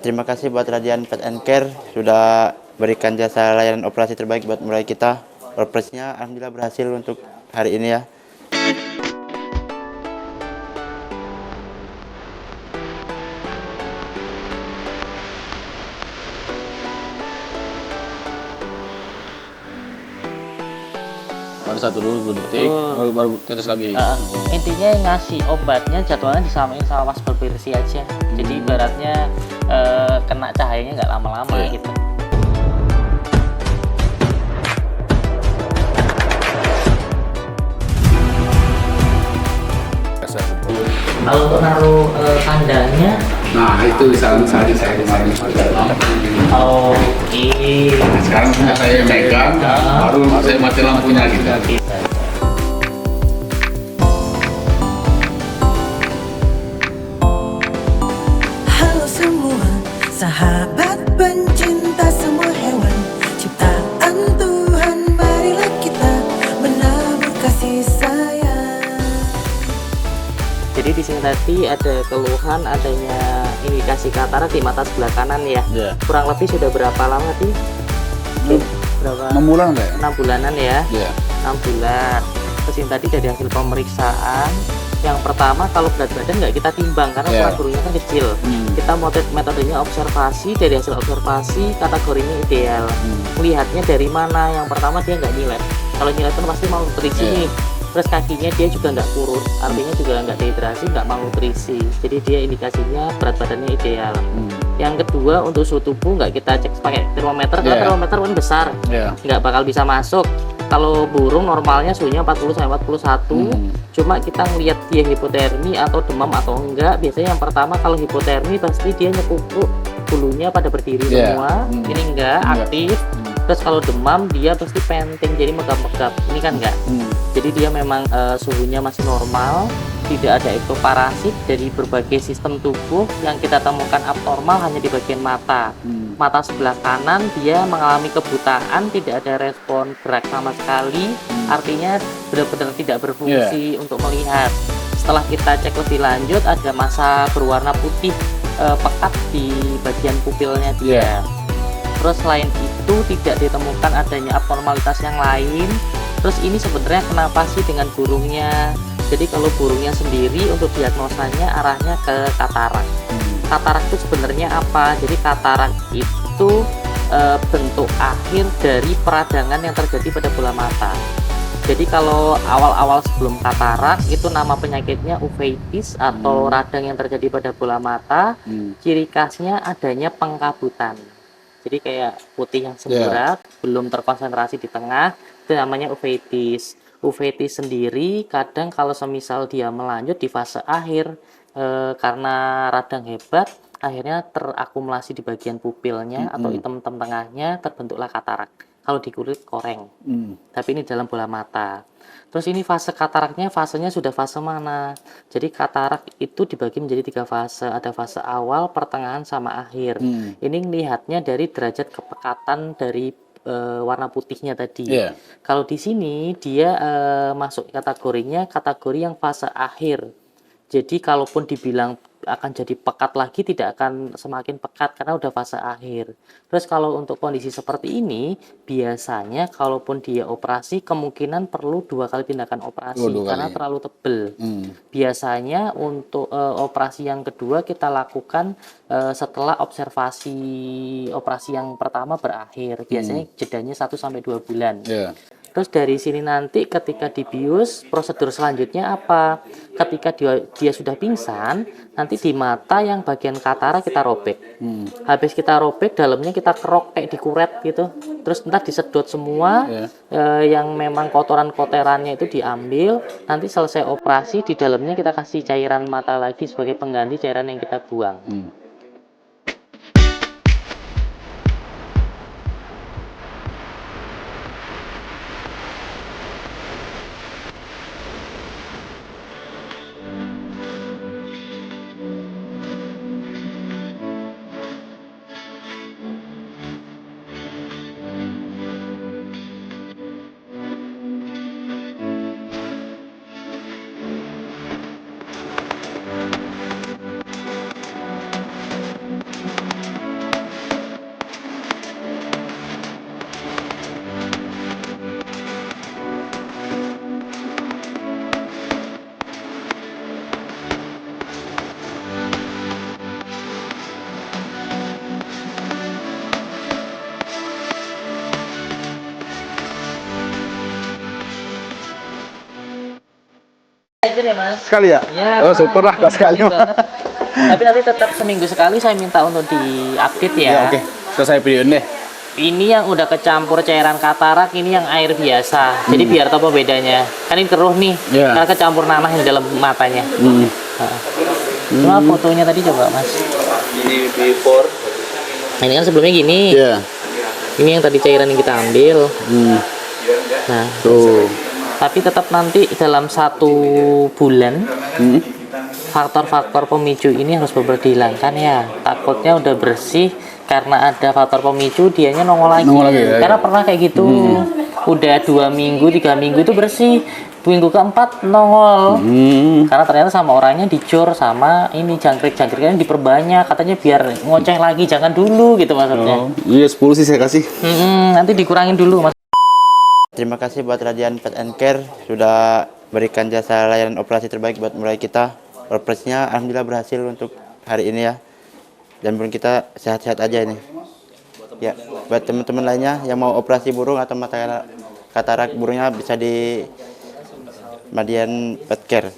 Terima kasih buat Radian Pet and Care sudah berikan jasa layanan operasi terbaik buat mulai kita. Operasinya alhamdulillah berhasil untuk hari ini ya. Baru satu dulu detik, baru tetes lagi. Intinya ngasih obatnya jadwalnya disamain sama wasper bersih aja. Jadi ibaratnya kena cahayanya nggak lama-lama gitu. Kalau untuk naruh kandangnya, Nah itu saran saya kemarin. oke. Nah, sekarang saya megang, baru saya mati lampunya gitu. Halo semua, sahabat pencinta semua hewan ciptaan Tuhan, marilah kita menabur kasih sayang. Jadi di sini tadi ada keluhan adanya indikasi katarak di mata sebelah kanan ya. Iya. Kurang lebih sudah berapa lama sih? Berapa? 6 bulan deh. 6 bulanan ya. Iya. 6 bulan. Terus ini tadi dari hasil pemeriksaan, yang pertama kalau berat badan nggak kita timbang karena ukuran burungnya kan kecil. Kita metodenya observasi, dari hasil observasi kategorinya ideal. Melihatnya dari mana? Yang pertama dia nggak nyilet. Kalau nyilet kan pasti malnutrisi nih. Terus kakinya dia juga nggak kurus, artinya juga nggak dehidrasi, nggak malnutrisi. Jadi dia indikasinya berat badannya ideal. Yang kedua untuk suhu tubuh nggak kita cek pakai termometer, karena termometer kan besar, nggak bakal bisa masuk. Kalau burung normalnya suhunya 40 sampai 41, cuma kita ngelihat dia hipotermi atau demam atau enggak. Biasanya yang pertama kalau hipotermi pasti dia nyekupuk bulunya pada berdiri semua, ini enggak aktif. Terus kalau demam dia pasti penting, jadi megap-megap, ini kan enggak. Jadi dia memang suhunya masih normal, tidak ada ektoparasit. Dari berbagai sistem tubuh yang kita temukan abnormal hanya di bagian mata. Mata sebelah kanan dia mengalami kebutaan, tidak ada respon gerak sama sekali, artinya benar-benar tidak berfungsi untuk melihat. Setelah kita cek lebih lanjut, ada massa berwarna putih pekat di bagian pupilnya dia. Terus selain itu tidak ditemukan adanya abnormalitas yang lain. Terus ini sebenarnya kenapa sih dengan burungnya? Jadi kalau burungnya sendiri untuk diagnosanya arahnya ke katarak. Katarak itu sebenarnya apa? Jadi katarak itu bentuk akhir dari peradangan yang terjadi pada bola mata. Jadi kalau awal-awal sebelum katarak itu nama penyakitnya uveitis atau radang yang terjadi pada bola mata. Ciri khasnya adanya pengkabutan. Jadi kayak putih yang semburat, belum terkonsentrasi di tengah, itu namanya uveitis. Uveitis sendiri kadang kalau semisal dia melanjut di fase akhir karena radang hebat, akhirnya terakumulasi di bagian pupilnya atau item-item tengahnya, terbentuklah katarak. Kalau di kulit koreng, tapi ini dalam bola mata. Terus ini fase kataraknya, fasenya sudah fase mana? Jadi katarak itu dibagi menjadi 3 fase. Ada fase awal, pertengahan, sama akhir. Ini lihatnya dari derajat kepekatan dari warna putihnya tadi. Kalau di sini dia masuk kategorinya kategori yang fase akhir. Jadi kalaupun dibilang akan jadi pekat lagi, tidak akan semakin pekat karena udah fase akhir. Terus kalau untuk kondisi seperti ini, biasanya kalaupun dia operasi kemungkinan perlu 2 kali tindakan operasi karena terlalu tebel. Biasanya untuk operasi yang kedua kita lakukan setelah observasi operasi yang pertama berakhir. Biasanya jedanya 1 sampai 2 bulan. Terus dari sini nanti ketika dibius, prosedur selanjutnya apa? Ketika dia sudah pingsan, nanti di mata yang bagian katarak kita robek. Habis kita robek, dalamnya kita kerok kayak dikuret gitu. Terus ntar disedot semua, yang memang kotoran-kotorannya itu diambil. Nanti selesai operasi, di dalamnya kita kasih cairan mata lagi sebagai pengganti cairan yang kita buang. aja deh Mas. Sekali ya? Iya. Oh, syukur lah kalau sekali. Banget. Tapi nanti tetap seminggu sekali saya minta untuk diupdate ya. Ya, oke. Selesai video ini deh. Ini yang udah kecampur cairan katarak, ini yang air biasa. Jadi biar tahu bedanya. Kan ini keruh nih, Iya. karena kecampur nanah di dalam matanya. Nah. Cuma fotonya tadi coba Mas. Ini before. Nah, ini kan sebelumnya gini. Iya. Ini yang tadi cairan yang kita ambil. Nah, Tuh. tapi tetap nanti dalam 1 bulan faktor-faktor pemicu ini harus benar dihilangkan ya. Takutnya udah bersih karena ada faktor pemicu dianya nongol lagi. Nongol lagi, ya, Karena ya. pernah kayak gitu. Udah 2 minggu, 3 minggu itu bersih. Minggu keempat nongol. Karena ternyata sama orangnya dicur sama ini jangkrik-jangkriknya diperbanyak. Katanya biar ngoceh lagi, jangan dulu gitu maksudnya. Oh, iya 10 sih saya kasih. Nanti dikurangin dulu Mas. Terima kasih buat Radian Pet and Care sudah berikan jasa layanan operasi terbaik buat mulai kita. Operasinya alhamdulillah berhasil untuk hari ini ya. Dan burung kita sehat-sehat aja ini. Ya, buat teman-teman lainnya yang mau operasi burung atau mata katarak burungnya bisa di Radian Pet Care.